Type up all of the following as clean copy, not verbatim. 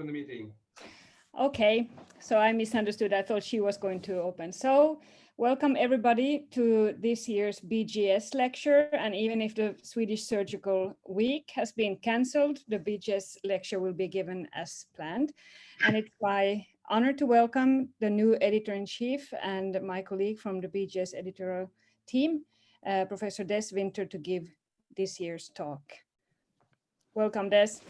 in the meeting. Okay, so I misunderstood. I thought she was going to open. So welcome everybody to this year's BJS lecture. And even if the Swedish Surgical Week has been cancelled, the BJS lecture will be given as planned. And it's my honor to welcome the new editor-in-chief and my colleague from the BJS editorial team, Professor Des Winter, to give this year's talk. Welcome, Des.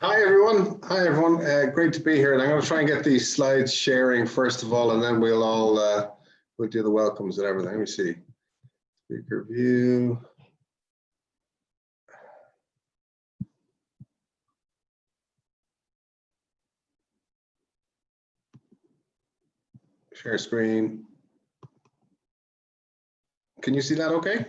Hi everyone. Hi everyone. Great to be here. And I'm going to try and get these slides sharing first of all, and then we'll all we'll do the welcomes and everything. Let me see. Speaker view. Share screen. Can you see that okay?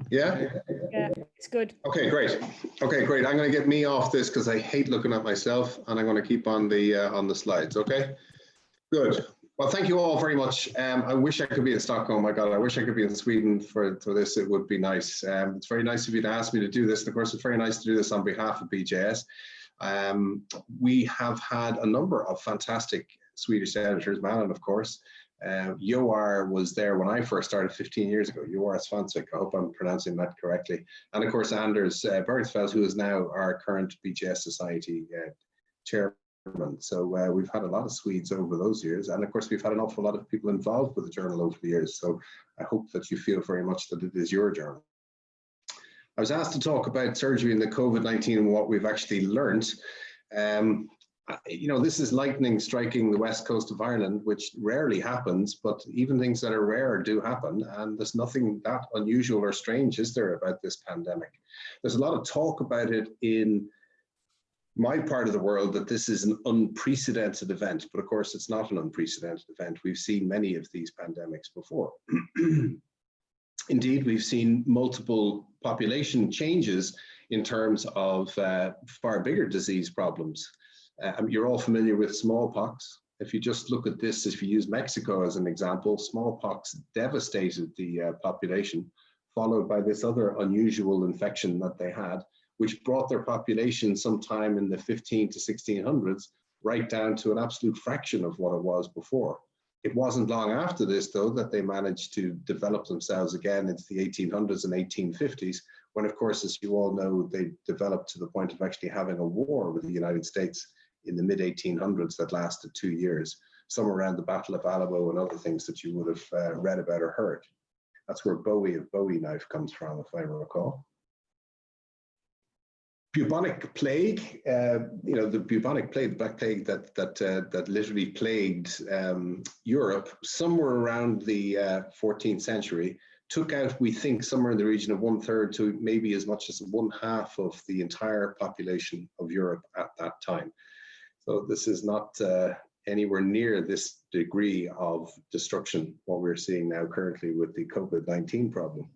Yeah? Yeah, it's good. Okay, great. Okay, great. I'm going to get me off this because I hate looking at myself, and I'm going to keep on the slides. Okay, good. Well, thank you all very much. I wish I could be in Stockholm. My God, I wish I could be in Sweden for this. It would be nice. It's very nice of you to ask me to do this. And of course, it's very nice to do this on behalf of BJS. We have had a number of fantastic Swedish editors, Malin, of course. Joar was there when I first started 15 years ago. Joar Svansvik, I hope I'm pronouncing that correctly. And of course, Anders Bergsfeld, who is now our current BJS Society chairman. So we've had a lot of Swedes over those years. And of course, we've had an awful lot of people involved with the journal over the years. So I hope that you feel very much that it is your journal. I was asked to talk about surgery in the COVID-19 and what we've actually learned. You know, this is lightning striking the west coast of Ireland, which rarely happens, but even things that are rare do happen. And there's nothing that unusual or strange, is there, about this pandemic? There's a lot of talk about it in my part of the world that this is an unprecedented event, but of course it's not an unprecedented event. We've seen many of these pandemics before. Indeed, we've seen multiple population changes in terms of far bigger disease problems. You're all familiar with smallpox. If you just look at this, if you use Mexico as an example, smallpox devastated the population, followed by this other unusual infection that they had, which brought their population sometime in the 15 to 1600s right down to an absolute fraction of what it was before. It wasn't long after this, though, that they managed to develop themselves again into the 1800s and 1850s, when, of course, as you all know, they developed to the point of actually having a war with the United States in the mid-1800s that lasted 2 years, somewhere around the Battle of Alamo and other things that you would have read about or heard. That's where Bowie of Bowie knife comes from, if I recall. Bubonic plague, you know, the bubonic plague, the black plague that literally plagued Europe somewhere around the 14th century, took out, we think, somewhere in the region of 1/3 to maybe as much as 1/2 of the entire population of Europe at that time. So this is not anywhere near this degree of destruction, what we're seeing now currently with the COVID-19 problem.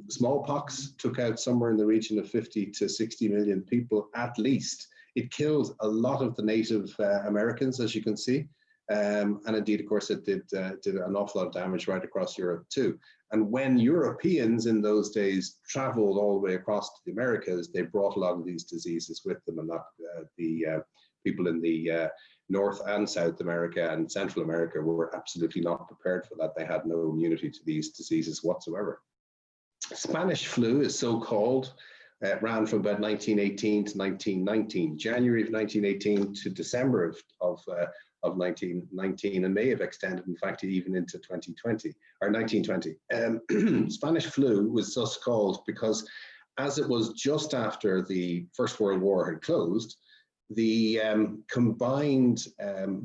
Smallpox took out somewhere in the region of 50 to 60 million people at least. It killed a lot of the Native Americans, as you can see. And indeed, of course, it did an awful lot of damage right across Europe too. And when Europeans in those days traveled all the way across to the Americas, they brought a lot of these diseases with them, and not the people in the North and South America and Central America were absolutely not prepared for that. They had no immunity to these diseases whatsoever. Spanish flu is so called. It ran from about 1918 to 1919, January of 1918 to December of 1919, and may have extended, in fact, even into 2020 or 1920. Spanish flu was thus called because, as it was just after the First World War had closed, the combined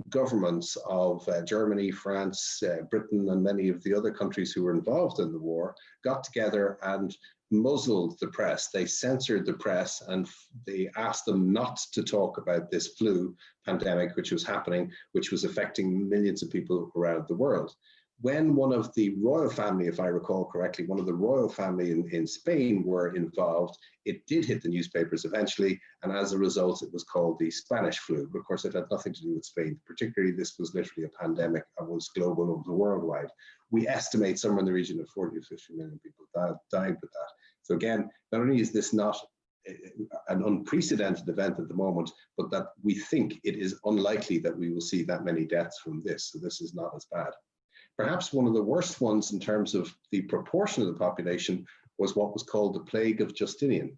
governments of Germany, France, Britain, and many of the other countries who were involved in the war got together and muzzled the press. They censored the press, and they asked them not to talk about this flu pandemic, which was happening, which was affecting millions of people around the world. When one of the royal family, if I recall correctly, one of the royal family in Spain were involved, it did hit the newspapers eventually, and as a result, it was called the Spanish flu. But of course, it had nothing to do with Spain. Particularly, this was literally a pandemic and was global, it was worldwide. We estimate somewhere in the region of 40 to 50 million people died with that. So again, not only is this not an unprecedented event at the moment, but that we think it is unlikely that we will see that many deaths from this. So this is not as bad. Perhaps one of the worst ones in terms of the proportion of the population was what was called the Plague of Justinian.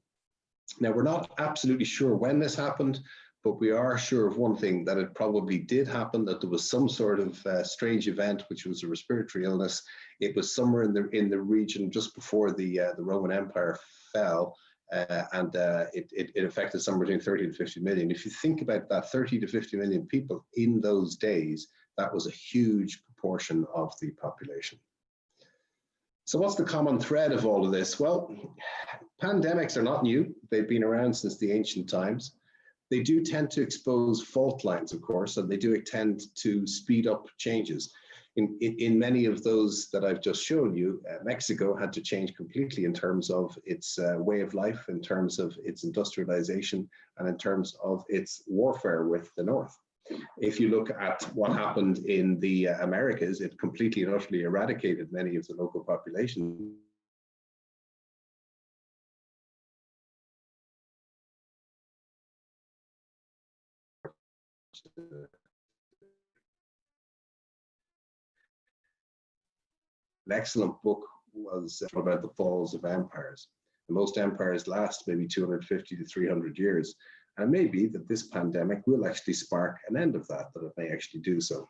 Now, we're not absolutely sure when this happened, but we are sure of one thing, that it probably did happen, that there was some sort of strange event, which was a respiratory illness. It was somewhere in the region just before the Roman Empire fell, and it affected somewhere between 30 and 50 million. If you think about that, 30 to 50 million people in those days, that was a huge proportion of the population. So what's the common thread of all of this? Well, pandemics are not new. They've been around since the ancient times. They do tend to expose fault lines, of course, and they do tend to speed up changes. In many of those that I've just shown you, Mexico had to change completely in terms of its way of life, in terms of its industrialization, and in terms of its warfare with the North. If you look at what happened in the Americas, it completely and utterly eradicated many of the local populations. An excellent book was about the falls of empires. And most empires last maybe 250 to 300 years. And it may be that this pandemic will actually spark an end of that it may actually do so.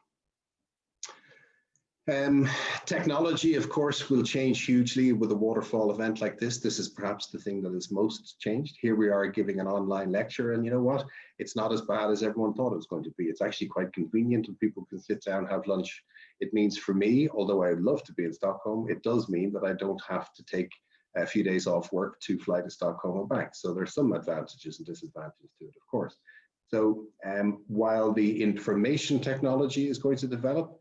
Technology, of course, will change hugely with a waterfall event like this. This is perhaps the thing that is most changed. Here we are giving an online lecture, and you know what? It's not as bad as everyone thought it was going to be. It's actually quite convenient, and people can sit down, have lunch. It means for me, although I'd love to be in Stockholm, it does mean that I don't have to take a few days off work to fly to Stockholm and back. So there's some advantages and disadvantages to it, of course. So while the information technology is going to develop,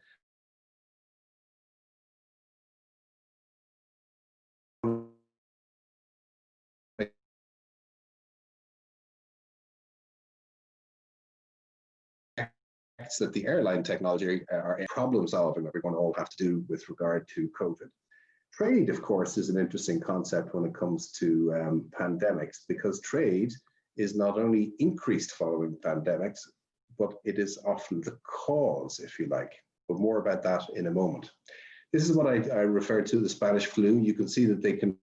that the airline technology are problem solving that we're going to all have to do with regard to COVID. Trade, of course, is an interesting concept when it comes to pandemics, because trade is not only increased following pandemics, but it is often the cause, if you like. But more about that in a moment. This is what I refer to the Spanish flu. You can see that they can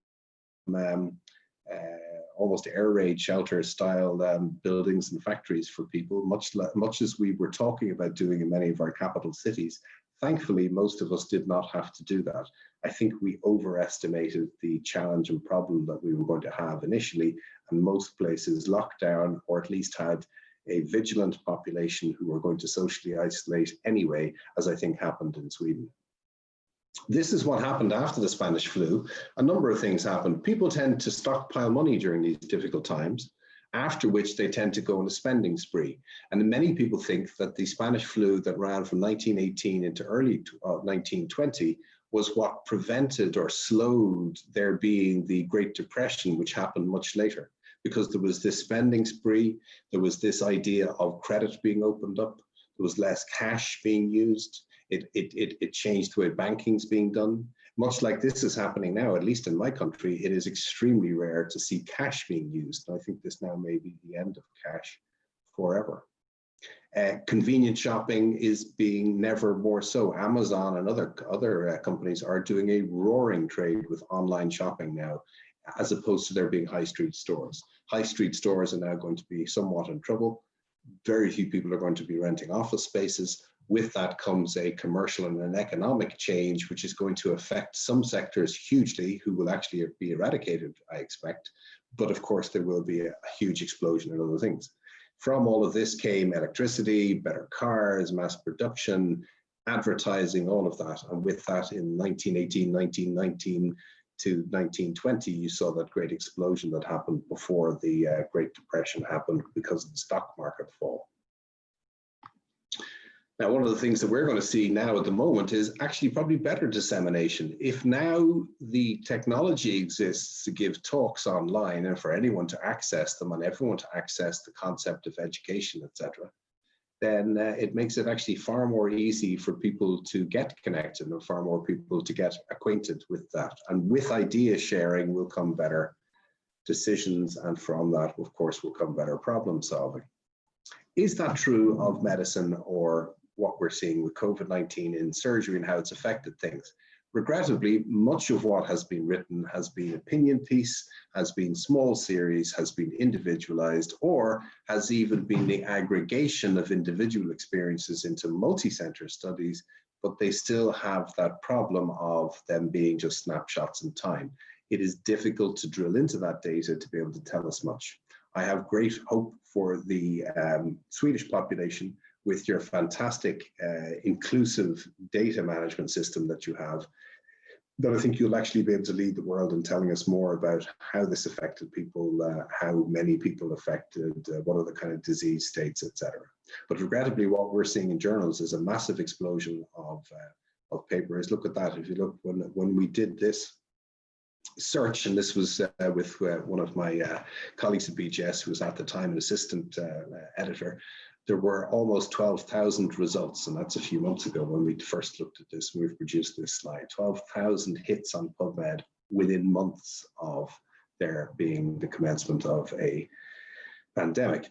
almost air raid shelter style buildings and factories for people, much as we were talking about doing in many of our capital cities. Thankfully, most of us did not have to do that. I think we overestimated the challenge and problem that we were going to have initially, and most places locked down, or at least had a vigilant population who were going to socially isolate anyway, as I think happened in Sweden. This is what happened after the Spanish flu. A number of things happened. People tend to stockpile money during these difficult times, after which they tend to go on a spending spree. And many people think that the Spanish flu that ran from 1918 into early 1920 was what prevented or slowed there being the Great Depression, which happened much later, because there was this spending spree, there was this idea of credit being opened up, there was less cash being used. It changed the way banking's being done. Much like this is happening now, at least in my country, it is extremely rare to see cash being used. And I think this now may be the end of cash forever. Convenient shopping is being never more so. Amazon and other companies are doing a roaring trade with online shopping now, as opposed to there being high street stores. High street stores are now going to be somewhat in trouble. Very few people are going to be renting office spaces. With that comes a commercial and an economic change, which is going to affect some sectors hugely, who will actually be eradicated, I expect. But of course, there will be a huge explosion in other things. From all of this came electricity, better cars, mass production, advertising, all of that. And with that, in 1918, 1919 to 1920, you saw that great explosion that happened before the Great Depression happened because of the stock market fall. Now, one of the things that we're going to see now at the moment is actually probably better dissemination. If now the technology exists to give talks online and for anyone to access them and everyone to access the concept of education, etc., then it makes it actually far more easy for people to get connected and far more people to get acquainted with that. And with idea sharing will come better decisions, and from that, of course, will come better problem solving. Is that true of medicine or what we're seeing with COVID-19 in surgery and how it's affected things? Regrettably, much of what has been written has been opinion piece, has been small series, has been individualized, or has even been the aggregation of individual experiences into multi-center studies, but they still have that problem of them being just snapshots in time. It is difficult to drill into that data to be able to tell us much. I have great hope for the Swedish population with your fantastic inclusive data management system that you have, that I think you'll actually be able to lead the world in telling us more about how this affected people, how many people affected, what are the kind of disease states, etc. But regrettably, what we're seeing in journals is a massive explosion of papers. Look at that. If you look, when we did this search, and this was with one of my colleagues at BJS, who was at the time an assistant editor, there were almost 12,000 results, and that's a few months ago when we first looked at this. We've produced this slide, 12,000 hits on PubMed within months of there being the commencement of a pandemic.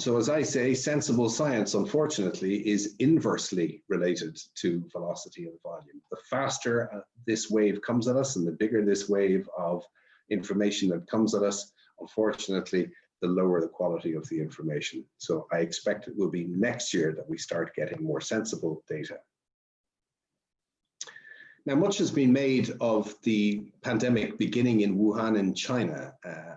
So as I say, sensible science, unfortunately, is inversely related to velocity and volume. The faster this wave comes at us and the bigger this wave of information that comes at us, unfortunately, the lower the quality of the information. So I expect it will be next year that we start getting more sensible data. Now, much has been made of the pandemic beginning in Wuhan in China,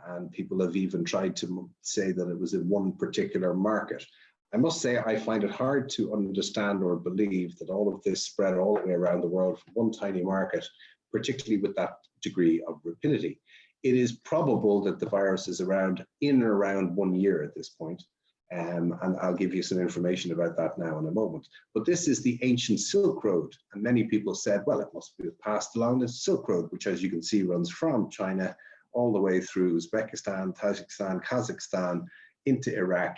and people have even tried to say that it was in one particular market. I must say, I find it hard to understand or believe that all of this spread all the way around the world from one tiny market, particularly with that degree of rapidity. It is probable that the virus is around 1 year at this point. And I'll give you some information about that now in a moment. But this is the ancient Silk Road. And many people said, well, it must be passed along the Silk Road, which, as you can see, runs from China all the way through Uzbekistan, Tajikistan, Kazakhstan, into Iraq,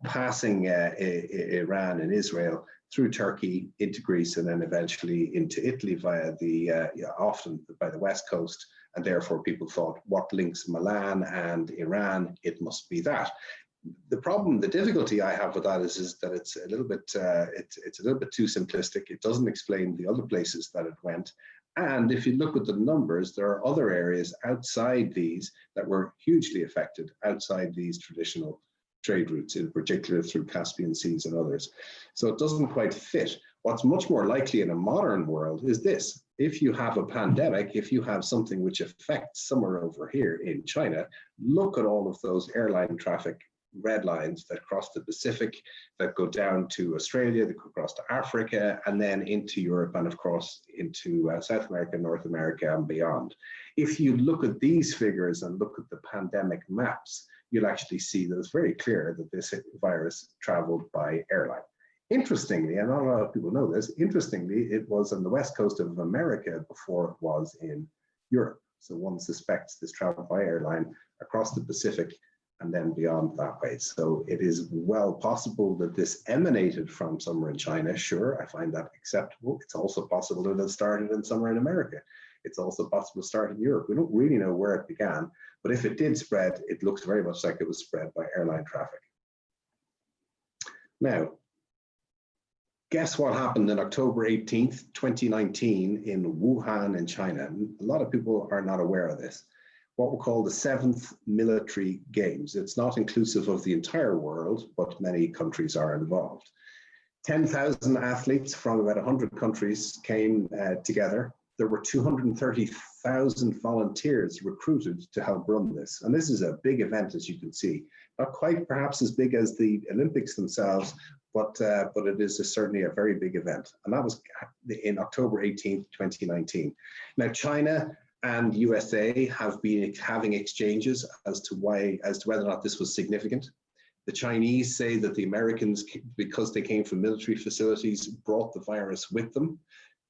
passing Iran and Israel, through Turkey, into Greece, and then eventually into Italy via often by the west coast. And therefore, people thought, what links Milan and Iran? It must be that. The problem, the difficulty I have with that is that it's a little bit it's a little bit too simplistic. It doesn't explain the other places that it went. And if you look at the numbers, there are other areas outside these that were hugely affected, outside these traditional trade routes, in particular through Caspian Seas and others. So it doesn't quite fit. What's much more likely in a modern world is this. If you have a pandemic, if you have something which affects somewhere over here in China, look at all of those airline traffic red lines that cross the Pacific, that go down to Australia, that go across to Africa, and then into Europe, and of course into South America, North America, and beyond. If you look at these figures and look at the pandemic maps, you'll actually see that it's very clear that this virus traveled by airline. Interestingly, and not a lot of people know this, interestingly, it was on the west coast of America before it was in Europe. So one suspects this traveled by airline across the Pacific and then beyond that way. So it is well possible that this emanated from somewhere in China. Sure, I find that acceptable. It's also possible that it started in somewhere in America. It's also possible to start in Europe. We don't really know where it began, but if it did spread, it looks very much like it was spread by airline traffic. Now, guess what happened on October 18th, 2019 in Wuhan in China? A lot of people are not aware of this. What we call the 7th Military Games. It's not inclusive of the entire world, but many countries are involved. 10,000 athletes from about 100 countries came together. There were 230,000 volunteers recruited to help run this. And this is a big event, as you can see. Not quite perhaps as big as the Olympics themselves, but it is certainly a very big event. And that was in October 18th, 2019. Now, China and USA have been having exchanges as to whether or not this was significant. The Chinese say that the Americans, because they came from military facilities, brought the virus with them.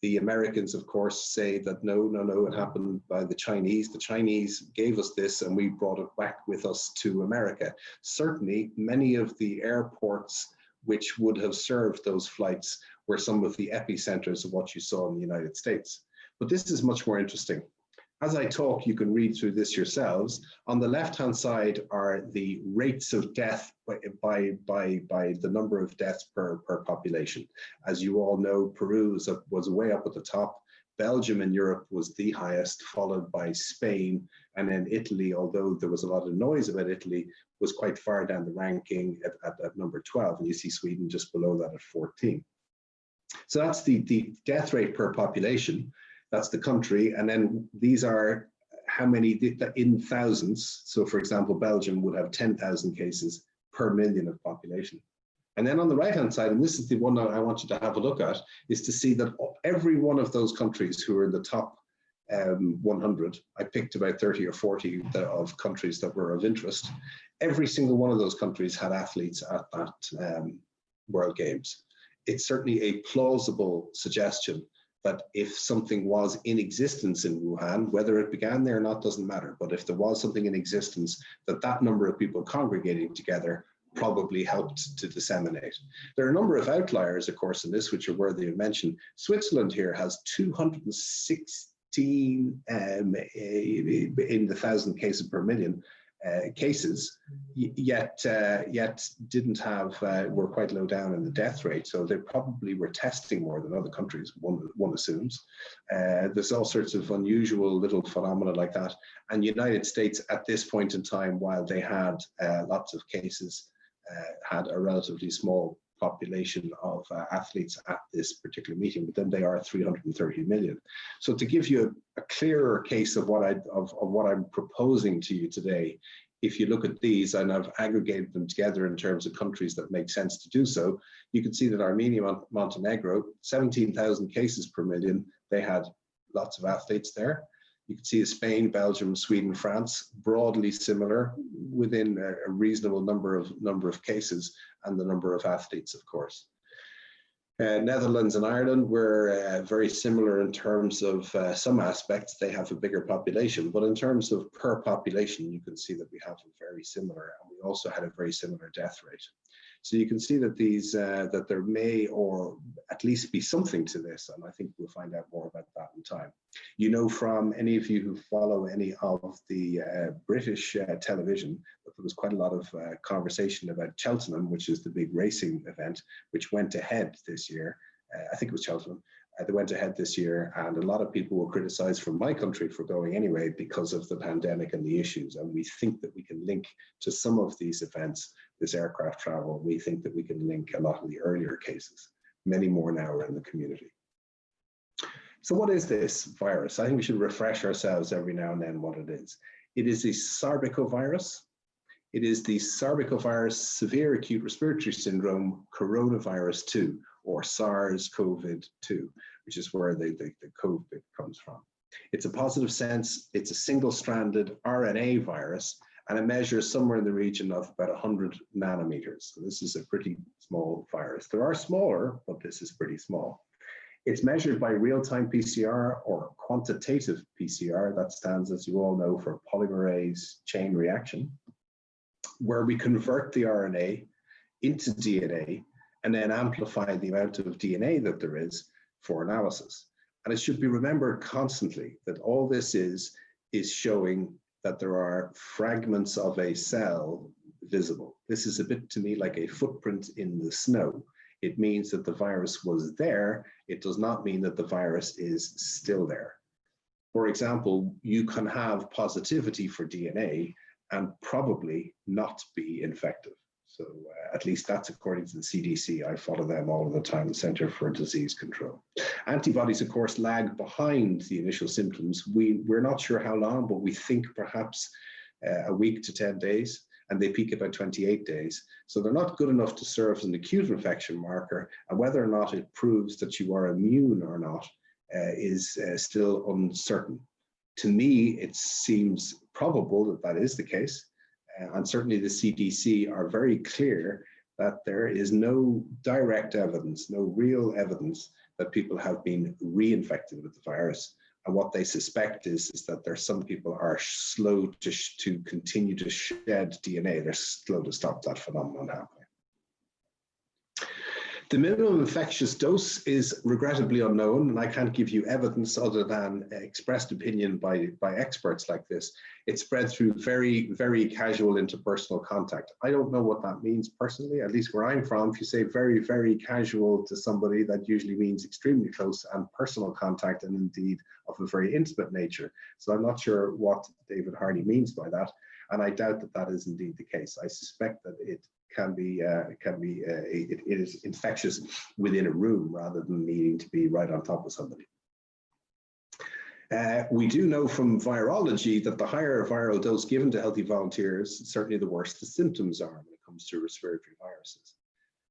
The Americans, of course, say that no, it happened by the Chinese. The Chinese gave us this and we brought it back with us to America. Certainly, many of the airports which would have served those flights were some of the epicenters of what you saw in the United States. But this is much more interesting. As I talk, you can read through this yourselves. On the left-hand side are the rates of death by the number of deaths per population. As you all know, Peru was way up at the top. Belgium in Europe was the highest, followed by Spain, and then Italy, although there was a lot of noise about Italy, was quite far down the ranking at number 12, and you see Sweden just below that at 14. So that's the death rate per population. That's the country, and then these are how many in thousands. So for example, Belgium would have 10,000 cases per million of population. And then on the right-hand side, and this is the one that I want you to have a look at, is to see that every one of those countries who are in the top 100, I picked about 30 or 40 of countries that were of interest. Every single one of those countries had athletes at that World Games. It's certainly a plausible suggestion that if something was in existence in Wuhan, whether it began there or not doesn't matter, but if there was something in existence, that number of people congregating together probably helped to disseminate. There are a number of outliers, of course, in this, which are worthy of mention. Switzerland here has 216 in the 1,000 cases per million cases, yet didn't have, were quite low down in the death rate. So they probably were testing more than other countries, one assumes. There's all sorts of unusual little phenomena like that. And United States at this point in time, while they had lots of cases, had a relatively small population of athletes at this particular meeting, but then they are 330 million. So to give you a clearer case of what I'm proposing to you today, if you look at these, and I've aggregated them together in terms of countries that make sense to do so, you can see that Armenia, Montenegro, 17,000 cases per million, they had lots of athletes there. You can see Spain, Belgium, Sweden, France, broadly similar within a reasonable number of cases and the number of athletes, of course. Netherlands and Ireland were very similar in terms of some aspects. They have a bigger population, but in terms of per population, you can see that we have a very similar, and we also had a very similar death rate. So you can see that these that there may or at least be something to this, and I think we'll find out more about that in time. You know, from any of you who follow any of the British television, that there was quite a lot of conversation about Cheltenham, which is the big racing event, which went ahead this year. I think it was Cheltenham. They went ahead this year, and a lot of people were criticized from my country for going anyway because of the pandemic and the issues. And we think that we can link to some of these events, this aircraft travel. We think that we can link a lot of the earlier cases. Many more now are in the community. So what is this virus? I think we should refresh ourselves every now and then what it is. It is a sarbecovirus. It is the sarbecovirus severe acute respiratory syndrome coronavirus 2, or SARS-CoV-2, which is where the COVID comes from. It's a positive sense, it's a single-stranded RNA virus, and it measures somewhere in the region of about 100 nanometers. So this is a pretty small virus. There are smaller, but this is pretty small. It's measured by real-time PCR or quantitative PCR. That stands, as you all know, for polymerase chain reaction, where we convert the RNA into DNA and then amplify the amount of DNA that there is for analysis. And it should be remembered constantly that all this is showing that there are fragments of a cell visible. This is a bit to me like a footprint in the snow. It means that the virus was there. It does not mean that the virus is still there. For example, you can have positivity for DNA and probably not be infective. So at least that's according to the CDC. I follow them all of the time, the Center for Disease Control. Antibodies, of course, lag behind the initial symptoms. We're not sure how long, but we think perhaps a week to 10 days, and they peak about 28 days. So they're not good enough to serve as an acute infection marker, and whether or not it proves that you are immune or not is still uncertain. To me, it seems probable that that is the case. And certainly the CDC are very clear that there is no direct evidence, no real evidence that people have been reinfected with the virus. And what they suspect is that there some people are slow to continue to shed DNA. They're slow to stop that phenomenon happening. The minimum infectious dose is regrettably unknown, and I can't give you evidence other than expressed opinion by experts like this. It's spread through very, very casual interpersonal contact. I don't know what that means personally, at least where I'm from. If you say very, very casual to somebody, that usually means extremely close and personal contact, and indeed of a very intimate nature. So I'm not sure what David Hardy means by that, and I doubt that that is indeed the case. I suspect that it is infectious within a room rather than needing to be right on top of somebody. We do know from virology that the higher viral dose given to healthy volunteers, certainly the worse the symptoms are when it comes to respiratory viruses.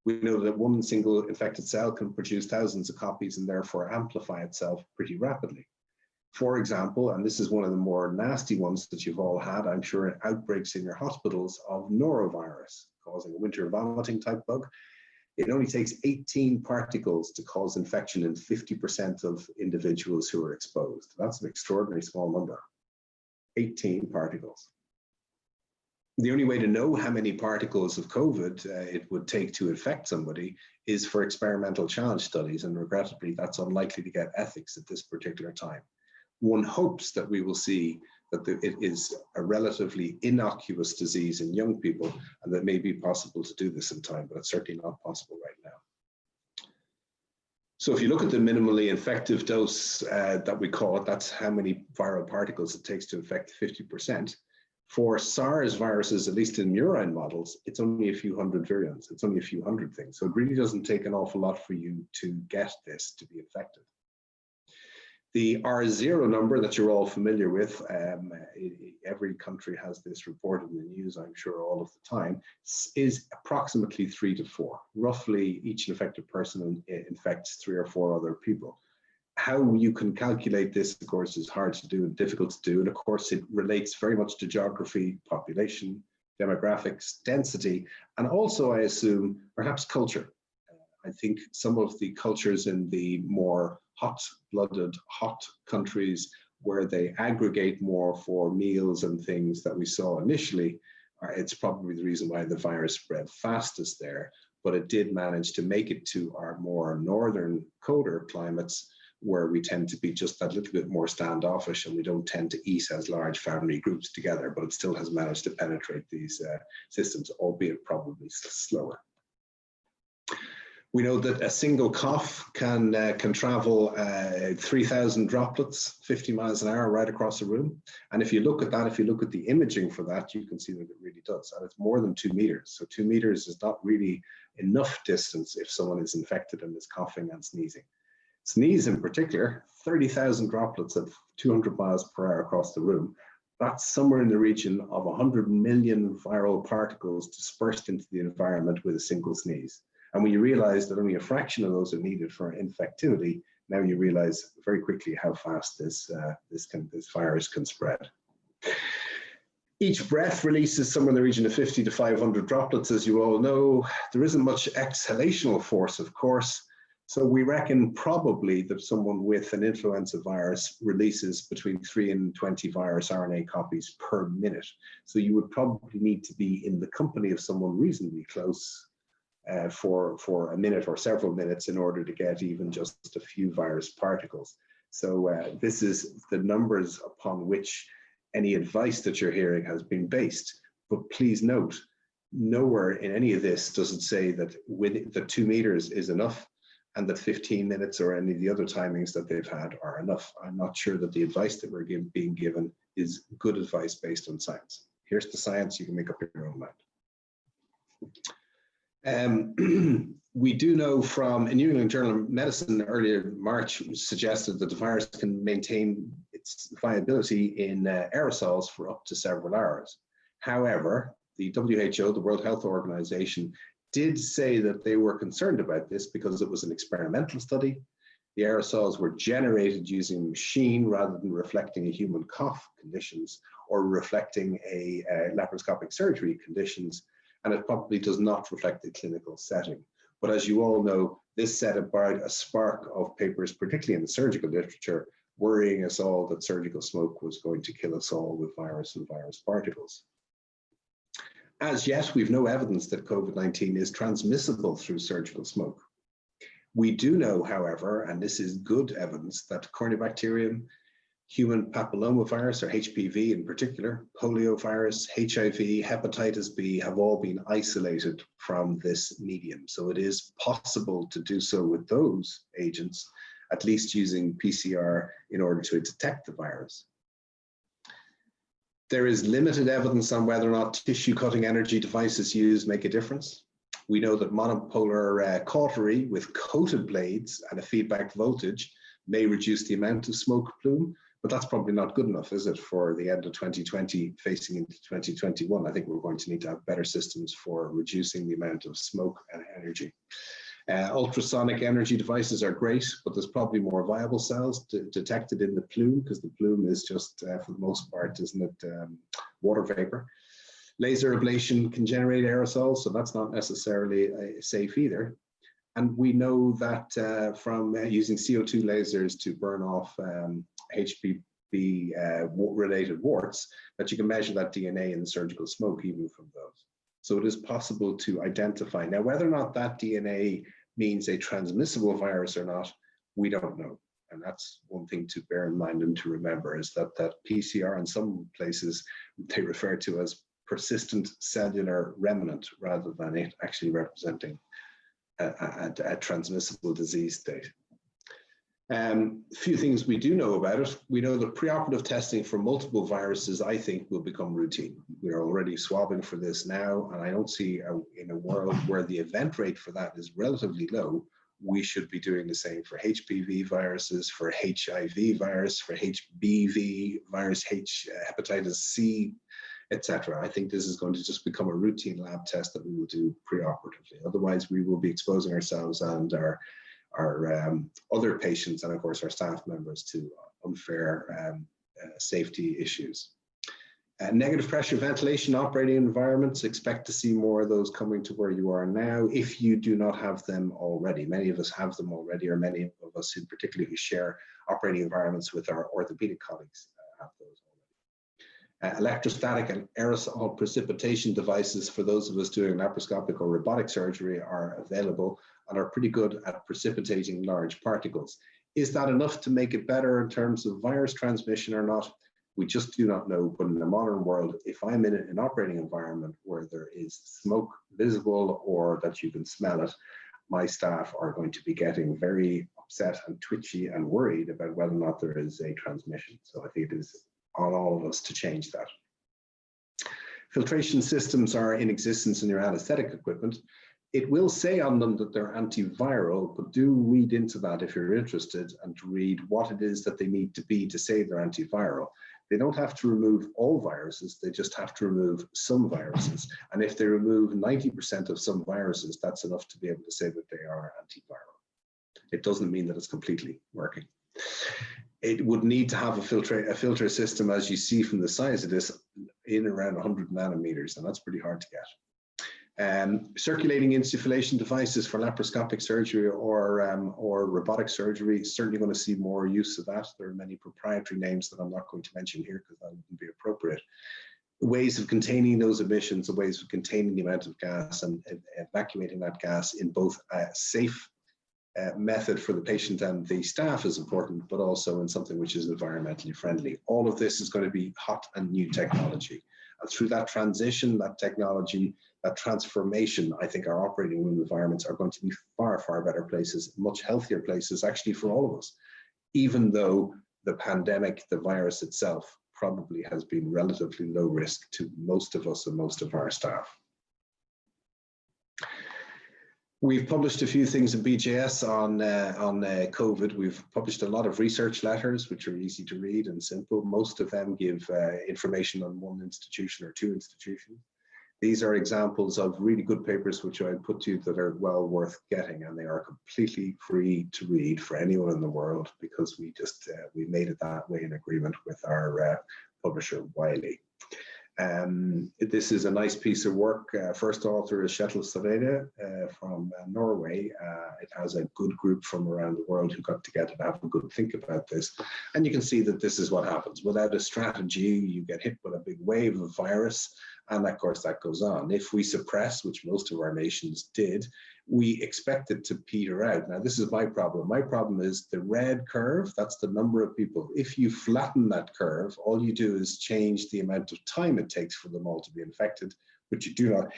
We know that one single infected cell can produce thousands of copies and therefore amplify itself pretty rapidly. For example, and this is one of the more nasty ones that you've all had, I'm sure, outbreaks in your hospitals of norovirus, causing a winter vomiting type bug. It only takes 18 particles to cause infection in 50% of individuals who are exposed. That's an extraordinarily small number, 18 particles. The only way to know how many particles of COVID it would take to infect somebody is for experimental challenge studies, and regrettably, that's unlikely to get ethics at this particular time. One hopes that we will see that it is a relatively innocuous disease in young people, and that may be possible to do this in time, but it's certainly not possible right now. So if you look at the minimally infective dose that we call it, that's how many viral particles it takes to infect 50%. For SARS viruses, at least in murine models, it's only a few hundred virions. It's only a few hundred things. So it really doesn't take an awful lot for you to get this to be infected. The R0 number that you're all familiar with, every country has this reported in the news, I'm sure, all of the time, is approximately 3 to 4. Roughly, each infected person infects 3 or 4 other people. How you can calculate this, of course, is hard to do and difficult to do. And of course, it relates very much to geography, population, demographics, density, and also, I assume, perhaps culture. I think some of the cultures in the more hot-blooded, hot countries where they aggregate more for meals and things that we saw initially, it's probably the reason why the virus spread fastest there, but it did manage to make it to our more northern, colder climates where we tend to be just that little bit more standoffish and we don't tend to eat as large family groups together, but it still has managed to penetrate these systems, albeit probably slower. We know that a single cough can travel 3,000 droplets, 50 miles an hour right across the room. And if you look at that, if you look at the imaging for that, you can see that it really does. And it's more than 2 meters. So 2 meters is not really enough distance if someone is infected and is coughing and sneezing. Sneeze in particular, 30,000 droplets at 200 miles per hour across the room. That's somewhere in the region of 100 million viral particles dispersed into the environment with a single sneeze. And when you realize that only a fraction of those are needed for infectivity, now you realize very quickly how fast this virus can spread. Each breath releases somewhere in the region of 50 to 500 droplets, as you all know. There isn't much exhalational force, of course. So we reckon probably that someone with an influenza virus releases between 3 and 20 virus RNA copies per minute. So you would probably need to be in the company of someone reasonably close for a minute or several minutes in order to get even just a few virus particles. So this is the numbers upon which any advice that you're hearing has been based. But please note, nowhere in any of this does it say that the 2 meters is enough and that 15 minutes or any of the other timings that they've had are enough. I'm not sure that the advice that we're being given is good advice based on science. Here's the science, you can make up your own mind. We do know from a New England Journal of Medicine earlier March suggested that the virus can maintain its viability in aerosols for up to several hours. However, the WHO, the World Health Organization, did say that they were concerned about this because it was an experimental study. The aerosols were generated using a machine rather than reflecting a human cough conditions or reflecting a laparoscopic surgery conditions. And it probably does not reflect the clinical setting. But as you all know, this set about a spark of papers, particularly in the surgical literature, worrying us all that surgical smoke was going to kill us all with virus and virus particles. As yet, we've no evidence that COVID-19 is transmissible through surgical smoke. We do know, however, and this is good evidence, that Corynebacterium, human papillomavirus, or HPV in particular, poliovirus, HIV, hepatitis B have all been isolated from this medium. So it is possible to do so with those agents, at least using PCR in order to detect the virus. There is limited evidence on whether or not tissue cutting energy devices used make a difference. We know that monopolar cautery with coated blades and a feedback voltage may reduce the amount of smoke plume, but that's probably not good enough, is it, for the end of 2020 facing into 2021? I think we're going to need to have better systems for reducing the amount of smoke and energy. Ultrasonic energy devices are great, but there's probably more viable cells detected in the plume, because the plume is just, for the most part, isn't it, water vapor. Laser ablation can generate aerosols, so that's not necessarily safe either. And we know that from using CO2 lasers to burn off HPV-related warts, that you can measure that DNA in the surgical smoke even from those. So it is possible to identify. Now, whether or not that DNA means a transmissible virus or not, we don't know. And that's one thing to bear in mind and to remember, is that PCR in some places they refer to as persistent cellular remnant rather than it actually representing a transmissible disease state. A few things we do know about it. We know that preoperative testing for multiple viruses, I think, will become routine. We're already swabbing for this now, and I don't see in a world where the event rate for that is relatively low, we should be doing the same for HPV viruses, for HIV virus, for HBV virus, hepatitis C, etc. I think this is going to just become a routine lab test that we will do preoperatively. Otherwise, we will be exposing ourselves and our other patients, and of course our staff members, to unfair safety issues. Negative pressure ventilation operating environments, expect to see more of those coming to where you are now if you do not have them already. Many of us have them already, or many of us in particular who share operating environments with our orthopedic colleagues have those already. Electrostatic and aerosol precipitation devices for those of us doing laparoscopic or robotic surgery are available and are pretty good at precipitating large particles. Is that enough to make it better in terms of virus transmission or not? We just do not know. But in the modern world, if I'm in an operating environment where there is smoke visible or that you can smell it, my staff are going to be getting very upset and twitchy and worried about whether or not there is a transmission. So I think it is on all of us to change that. Filtration systems are in existence in your anesthetic equipment. It will say on them that they're antiviral, but do read into that if you're interested, and to read what it is that they need to be to say they're antiviral. They don't have to remove all viruses, they just have to remove some viruses. And if they remove 90% of some viruses, that's enough to be able to say that they are antiviral. It doesn't mean that it's completely working. It would need to have a filter system, as you see from the size of this, in around 100 nanometers, and that's pretty hard to get. Circulating insufflation devices for laparoscopic surgery or robotic surgery, certainly going to see more use of that. There are many proprietary names that I'm not going to mention here because that wouldn't be appropriate. Ways of containing those emissions, ways of containing the amount of gas and evacuating that gas in both a safe method for the patient and the staff is important, but also in something which is environmentally friendly. All of this is going to be hot and new technology. And through that transition, that technology, that transformation, I think our operating room environments are going to be far, far better places, much healthier places actually for all of us, even though the pandemic, the virus itself, probably has been relatively low risk to most of us and most of our staff. We've published a few things in BJS on COVID. We've published a lot of research letters, which are easy to read and simple. Most of them give information on one institution or two institutions. These are examples of really good papers, which I put to you that are well worth getting, and they are completely free to read for anyone in the world because we just we made it that way in agreement with our publisher Wiley. This is a nice piece of work. First author is Kjetil Sarede from Norway. It has a good group from around the world who got together to have a good think about this. And you can see that this is what happens. Without a strategy, you get hit with a big wave of virus, And of course, that goes on. If we suppress, which most of our nations did, we expect it to peter out. Now, this is my problem. My problem is the red curve, that's the number of people. If you flatten that curve, all you do is change the amount of time it takes for them all to be infected, but you do not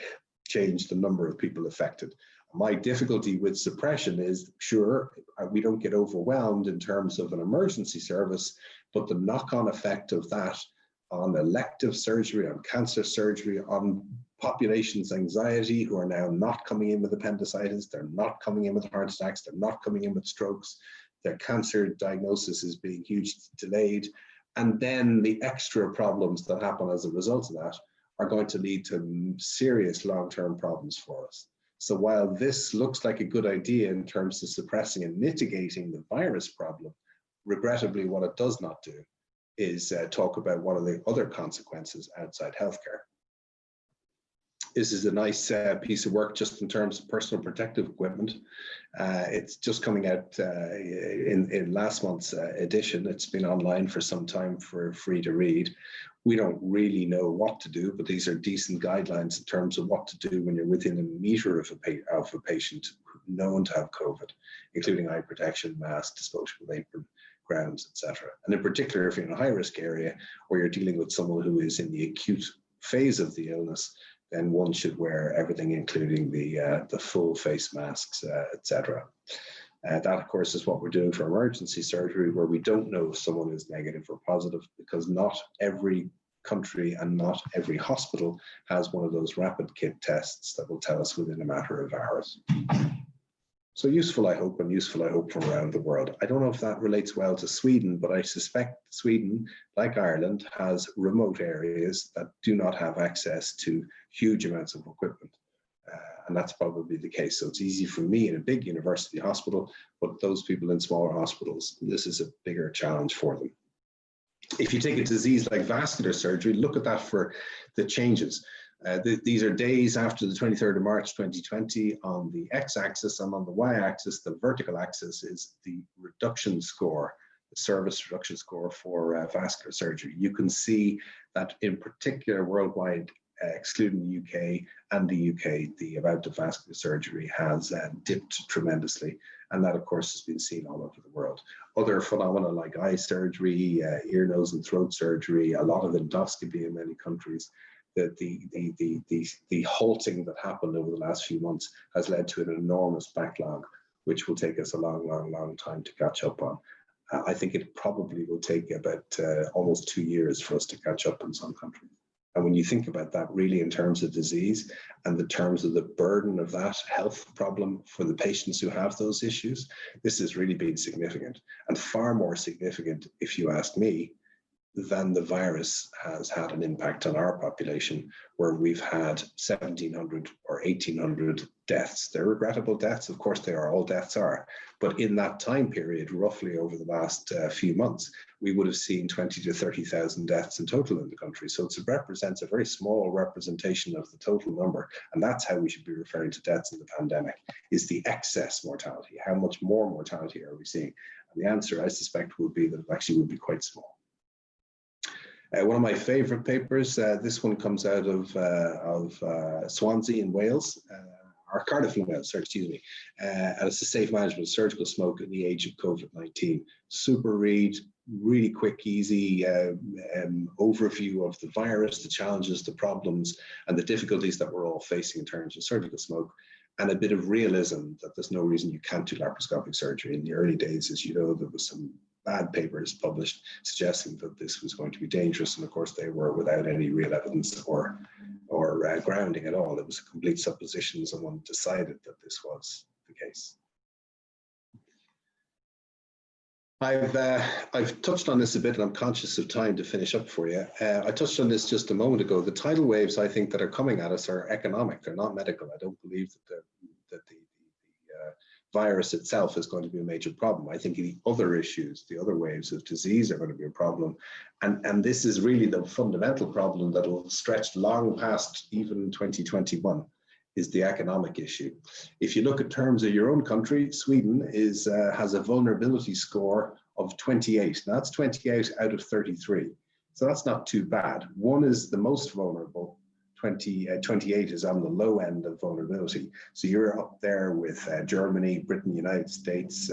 change the number of people affected. My difficulty with suppression is, sure, we don't get overwhelmed in terms of an emergency service, but the knock-on effect of that on elective surgery, on cancer surgery, on population's anxiety, who are now not coming in with appendicitis, they're not coming in with heart attacks, they're not coming in with strokes, their cancer diagnosis is being hugely delayed, and then the extra problems that happen as a result of that are going to lead to serious long-term problems for us. So while this looks like a good idea in terms of suppressing and mitigating the virus problem, regrettably what it does not do is talk about what are the other consequences outside healthcare. This is a nice piece of work just in terms of personal protective equipment. It's just coming out in last month's edition. It's been online for some time for free to read. We don't really know what to do, but these are decent guidelines in terms of what to do when you're within a meter of a patient known to have COVID, including eye protection, mask, disposable apron, grounds, etc. And in particular, if you're in a high-risk area or you're dealing with someone who is in the acute phase of the illness, then one should wear everything, including the full face masks, etc. That, of course, is what we're doing for emergency surgery, where we don't know if someone is negative or positive, because not every country and not every hospital has one of those rapid kit tests that will tell us within a matter of hours. So useful, I hope, and useful, I hope, from around the world. I don't know if that relates well to Sweden, but I suspect Sweden, like Ireland, has remote areas that do not have access to huge amounts of equipment. And that's probably the case. So it's easy for me in a big university hospital, but those people in smaller hospitals, this is a bigger challenge for them. If you take a disease like vascular surgery, look at that for the changes. These are days after the 23rd of March 2020 on the x-axis, and on the y-axis, the vertical axis is the reduction score, the service reduction score for vascular surgery. You can see that in particular worldwide, excluding the UK and the UK, the amount of vascular surgery has dipped tremendously. And that, of course, has been seen all over the world. Other phenomena like eye surgery, ear, nose, and throat surgery, a lot of endoscopy in many countries, the halting that happened over the last few months has led to an enormous backlog, which will take us a long time to catch up on. I think it probably will take about almost 2 years for us to catch up in some countries. And when you think about that really in terms of disease and the terms of the burden of that health problem for the patients who have those issues, this has really been significant, and far more significant, if you ask me, than the virus has had an impact on our population, where we've had 1,700 or 1,800 deaths. They're regrettable deaths, of course they are, all deaths are, but in that time period, roughly over the last few months, we would have seen 20 to 30,000 deaths in total in the country. So it represents a very small representation of the total number, and that's how we should be referring to deaths in the pandemic, is the excess mortality. How much more mortality are we seeing? And the answer, I suspect, would be that it actually would be quite small. One of my favorite papers, this one comes out of Swansea in Wales, or Cardiff in Wales, sorry, excuse me, and it's the safe management of surgical smoke in the age of COVID-19. Super read, really quick, easy overview of the virus, the challenges, the problems, and the difficulties that we're all facing in terms of surgical smoke, and a bit of realism that there's no reason you can't do laparoscopic surgery. In the early days, as you know, there was some bad papers published suggesting that this was going to be dangerous, and of course they were without any real evidence or grounding at all. It was a complete supposition. Someone decided that this was the case. I've touched on this a bit, and I'm conscious of time to finish up for you. I touched on this just a moment ago. The tidal waves, I think, that are coming at us are economic. They're not medical. I don't believe that the virus itself is going to be a major problem. I think the other issues, the other waves of disease are going to be a problem. And this is really the fundamental problem that will stretch long past even 2021, is the economic issue. If you look at terms of your own country, Sweden has a vulnerability score of 28. Now that's 28 out of 33. So that's not too bad. One is the most vulnerable, 28 is on the low end of vulnerability. So you're up there with Germany, Britain, United States,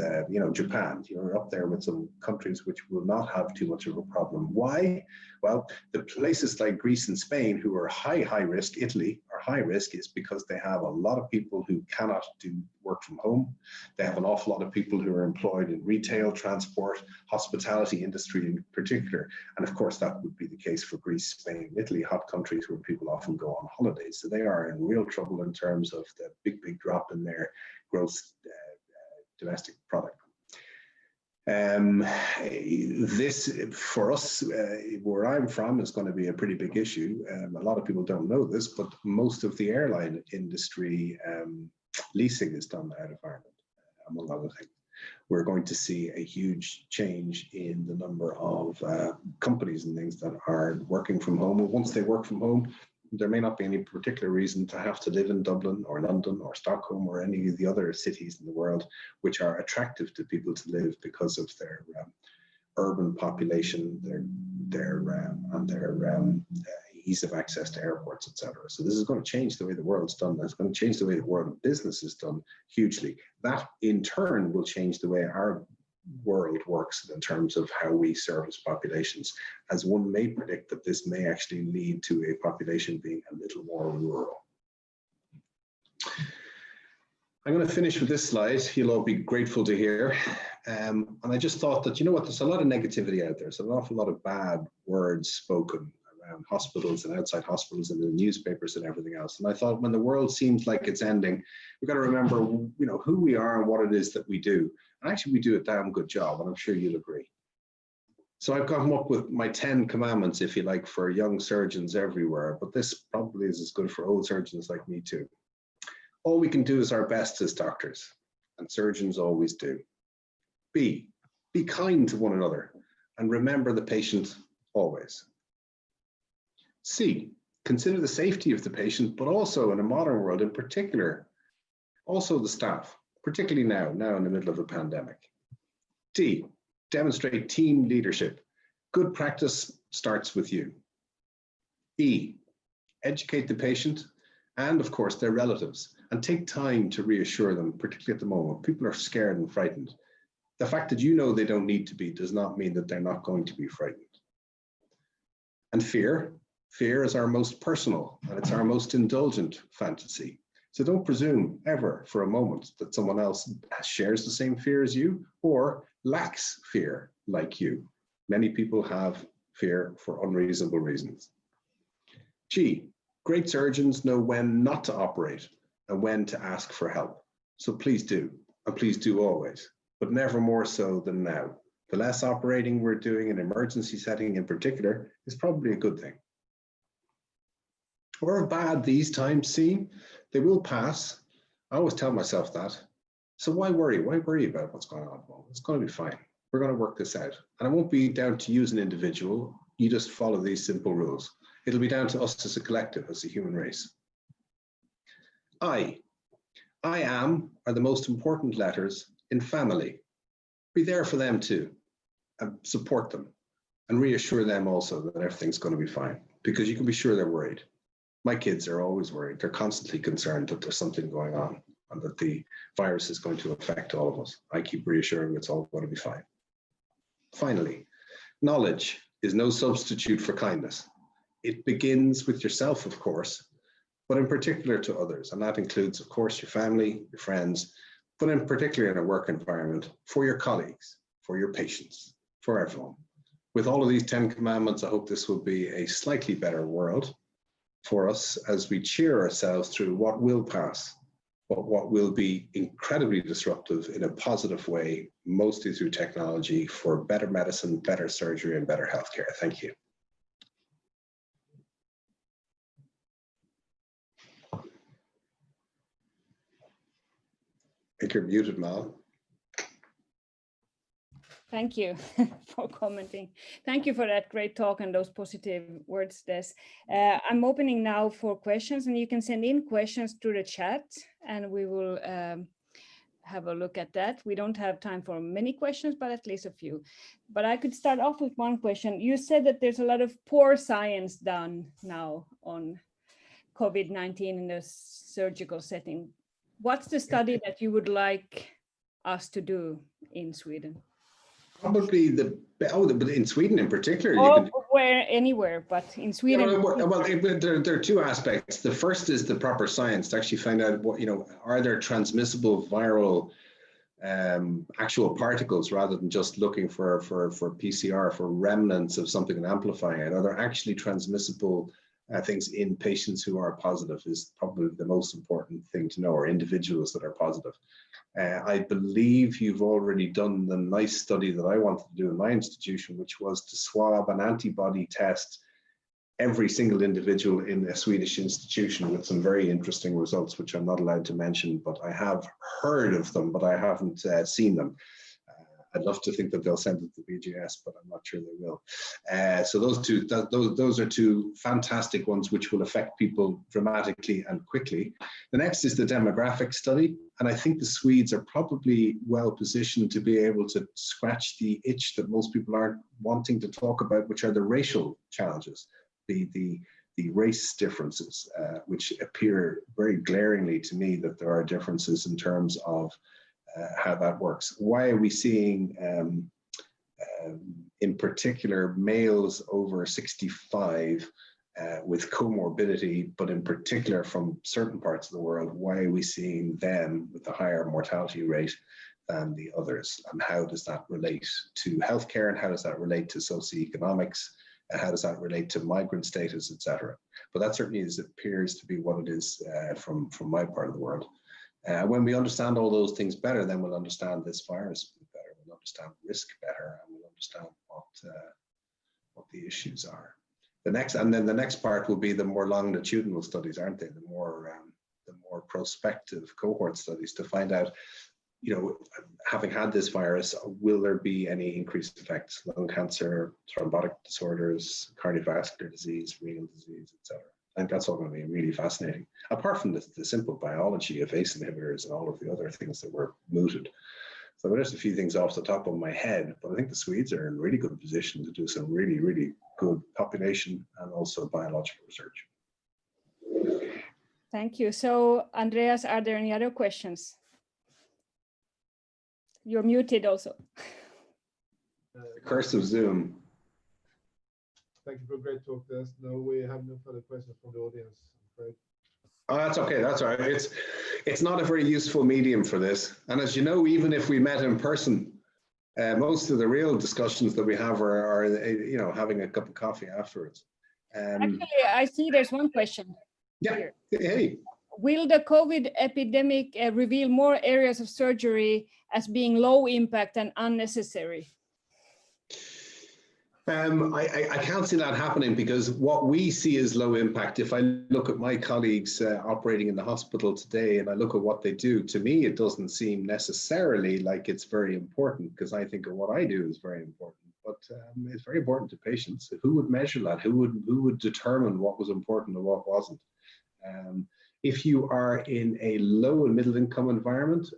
Japan. You're up there with some countries which will not have too much of a problem. Why? Well, the places like Greece and Spain, who are high risk, Italy are high risk, is because they have a lot of people who cannot do work from home. They have an awful lot of people who are employed in retail, transport, hospitality industry in particular. And of course, that would be the case for Greece, Spain, Italy, hot countries where people often go on holidays. So they are in real trouble in terms of the big drop in their gross domestic product. This, for us, where I'm from, is going to be a pretty big issue. A lot of people don't know this, but most of the airline industry leasing is done out of Ireland, among other things. We're going to see a huge change in the number of companies and things that are working from home. And once they work from home, there may not be any particular reason to have to live in Dublin or London or Stockholm or any of the other cities in the world which are attractive to people to live because of their urban population, their ease of access to airports, etc. So this is going to change the way the world's done. It's going to change the way the world of business is done hugely. That in turn will change the way our world works in terms of how we service populations, as one may predict that this may actually lead to a population being a little more rural. I'm going to finish with this slide. You'll all be grateful to hear. And I just thought that, you know what, there's a lot of negativity out there. There's an awful lot of bad words spoken around hospitals and outside hospitals and the newspapers and everything else. And I thought when the world seems like it's ending, we've got to remember, who we are and what it is that we do. And actually, we do a damn good job, and I'm sure you'll agree. So I've come up with my 10 commandments, if you like, for young surgeons everywhere, but this probably is as good for old surgeons like me too. All we can do is our best as doctors, and surgeons always do. Be kind to one another, and remember the patient always. C, consider the safety of the patient, but also in a modern world in particular, also the staff. Particularly now in the middle of a pandemic. D, demonstrate team leadership. Good practice starts with you. E, educate the patient and of course their relatives and take time to reassure them, particularly at the moment. People are scared and frightened. The fact that you know they don't need to be does not mean that they're not going to be frightened. And fear is our most personal and it's our most indulgent fantasy. So don't presume ever for a moment that someone else shares the same fear as you or lacks fear like you. Many people have fear for unreasonable reasons. G, great surgeons know when not to operate and when to ask for help. So please do, and please do always, but never more so than now. The less operating we're doing in emergency setting in particular is probably a good thing. However bad these times seem, they will pass. I always tell myself that. So why worry? Why worry about what's going on? Well, it's going to be fine. We're going to work this out. And it won't be down to you as an individual. You just follow these simple rules. It'll be down to us as a collective, as a human race. I am are the most important letters in family. Be there for them too, and support them and reassure them also that everything's going to be fine, because you can be sure they're worried. My kids are always worried. They're constantly concerned that there's something going on and that the virus is going to affect all of us. I keep reassuring it's all going to be fine. Finally, knowledge is no substitute for kindness. It begins with yourself, of course, but in particular to others. And that includes, of course, your family, your friends, but in particular in a work environment, for your colleagues, for your patients, for everyone. With all of these 10 commandments, I hope this will be a slightly better world for us as we cheer ourselves through what will pass, but what will be incredibly disruptive in a positive way, mostly through technology, for better medicine, better surgery, and better healthcare. Thank you. I think you're muted, Mal. Thank you for commenting. Thank you for that great talk and those positive words, Des. I'm opening now for questions, and you can send in questions through the chat, and we will have a look at that. We don't have time for many questions, but at least a few. But I could start off with one question. You said that there's a lot of poor science done now on COVID-19 in a surgical setting. What's the study that you would like us to do in Sweden? Probably but in Sweden in particular, anywhere, but in Sweden. There are two aspects. The first is the proper science to actually find out what, are there transmissible viral actual particles, rather than just looking for PCR, for remnants of something and amplifying it. Are there actually transmissible things in patients who are positive is probably the most important thing to know, or individuals that are positive. I believe you've already done the nice study that I wanted to do in my institution, which was to swab an antibody test every single individual in a Swedish institution, with some very interesting results, which I'm not allowed to mention, but I have heard of them, but I haven't seen them. I'd love to think that they'll send it to BJS, but I'm not sure they will. So those are two fantastic ones, which will affect people dramatically and quickly. The next is the demographic study. And I think the Swedes are probably well positioned to be able to scratch the itch that most people aren't wanting to talk about, which are the racial challenges, the race differences, which appear very glaringly to me that there are differences in terms of how that works. Why are we seeing, in particular, males over 65 with comorbidity, but in particular from certain parts of the world, why are we seeing them with a higher mortality rate than the others? And how does that relate to healthcare, and how does that relate to socioeconomics? And how does that relate to migrant status, etc.? But that certainly appears to be what it is from my part of the world. When we understand all those things better, then we'll understand this virus better, we'll understand risk better, and we'll understand what the issues are. The next part will be the more longitudinal studies, aren't they? The more prospective cohort studies to find out, having had this virus, will there be any increased effects? Lung cancer, thrombotic disorders, cardiovascular disease, renal disease, etc. I think that's all going to be really fascinating, apart from the simple biology of ACE inhibitors and all of the other things that were mooted. So there's a few things off the top of my head, but I think the Swedes are in a really good position to do some really, really good population and also biological research. Thank you. So, Andreas, are there any other questions? You're muted also. The curse of Zoom. Thank you for a great talk. We have no further questions from the audience, I'm afraid. Oh, that's okay. That's all right. It's not a very useful medium for this. And as you know, even if we met in person, most of the real discussions that we have are having a cup of coffee afterwards. Actually, I see there's one question. Yeah. Here. Hey. Will the COVID epidemic reveal more areas of surgery as being low impact and unnecessary? I can't see that happening, because what we see is low impact. If I look at my colleagues operating in the hospital today and I look at what they do, to me, it doesn't seem necessarily like it's very important, because I think of what I do is very important. But it's very important to patients. Who would measure that? Who would determine what was important and what wasn't? If you are in a low and middle income environment,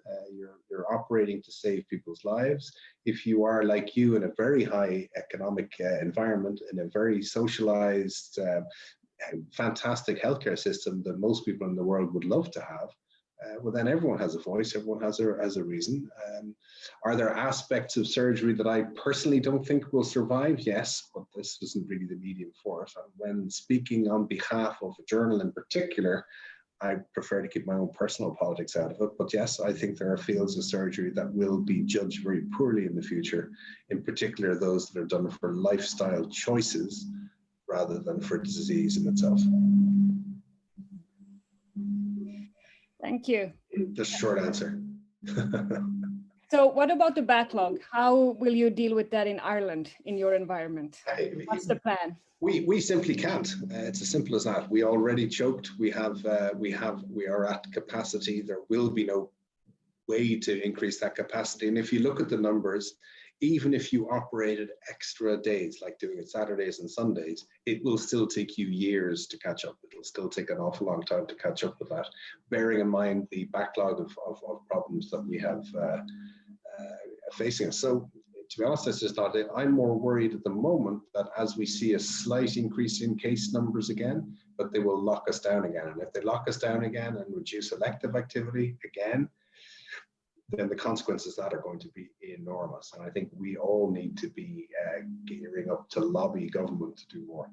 you're operating to save people's lives. If you are like you in a very high economic environment, in a very socialized, fantastic healthcare system that most people in the world would love to have, well, then everyone has a voice, everyone has a reason. Are there aspects of surgery that I personally don't think will survive? Yes, but this isn't really the medium for it. And when speaking on behalf of a journal in particular, I prefer to keep my own personal politics out of it. But yes, I think there are fields of surgery that will be judged very poorly in the future, in particular those that are done for lifestyle choices rather than for disease in itself. Thank you. Just a short answer. So what about the backlog? How will you deal with that in Ireland, in your environment? What's the plan? We simply can't. It's as simple as that. We already choked. We are at capacity. There will be no way to increase that capacity. And if you look at the numbers, even if you operated extra days, like doing it Saturdays and Sundays, it will still take you years to catch up. It'll still take an awful long time to catch up with that, bearing in mind the backlog of problems that we have facing us. So, to be honest, that's just not it. I'm more worried at the moment that as we see a slight increase in case numbers again, but they will lock us down again. And if they lock us down again and reduce elective activity again, then the consequences of that are going to be enormous. And I think we all need to be gearing up to lobby government to do more.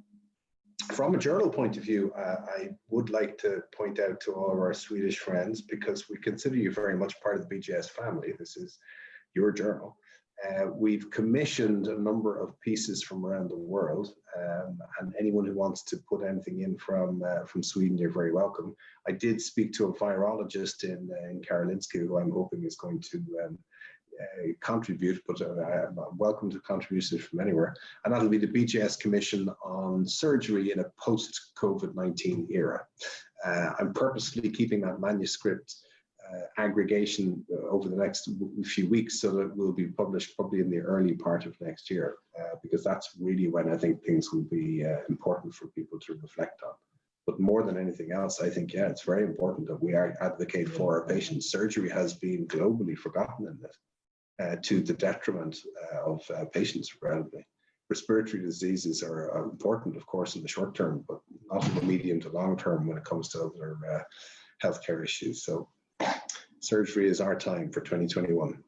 From a journal point of view, I would like to point out to all of our Swedish friends, because we consider you very much part of the BJS family. This is your journal. We've commissioned a number of pieces from around the world, and anyone who wants to put anything in from Sweden, you're very welcome. I did speak to a virologist in Karolinska, who I'm hoping is going to contribute, but I'm welcome to contributions from anywhere. And that'll be the BJS Commission on Surgery in a post-COVID-19 era. I'm purposely keeping that manuscript aggregation over the next few weeks, so that it will be published probably in the early part of next year, because that's really when I think things will be important for people to reflect on. But more than anything else, I think, yeah, it's very important that we advocate for our patients. Surgery has been globally forgotten in this, to the detriment of patients, regrettably. Respiratory diseases are important, of course, in the short term, but not in the medium to long term when it comes to other healthcare issues. So surgery is our time for 2021.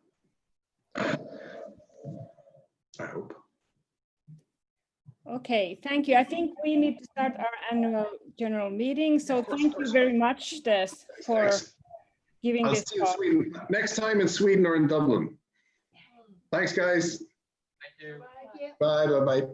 I hope. Okay, thank you. I think we need to start our annual general meeting. So thank you very much, Des, for giving I'll this see you in talk. Sweden. Next time in Sweden or in Dublin. Thanks, guys. Thank you. Bye, bye, bye.